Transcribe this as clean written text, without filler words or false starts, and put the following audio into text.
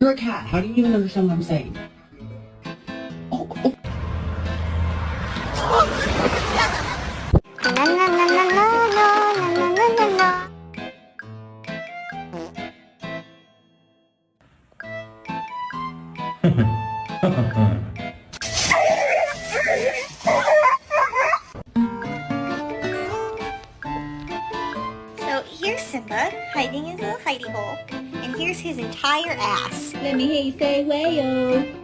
You're a cat. How do you even understand what I'm saying? Oh, oh. Na na na na na na na na na na. So here's Simba hiding in his little hidey hole, and here's his entire ass. Let me hear you say wayo.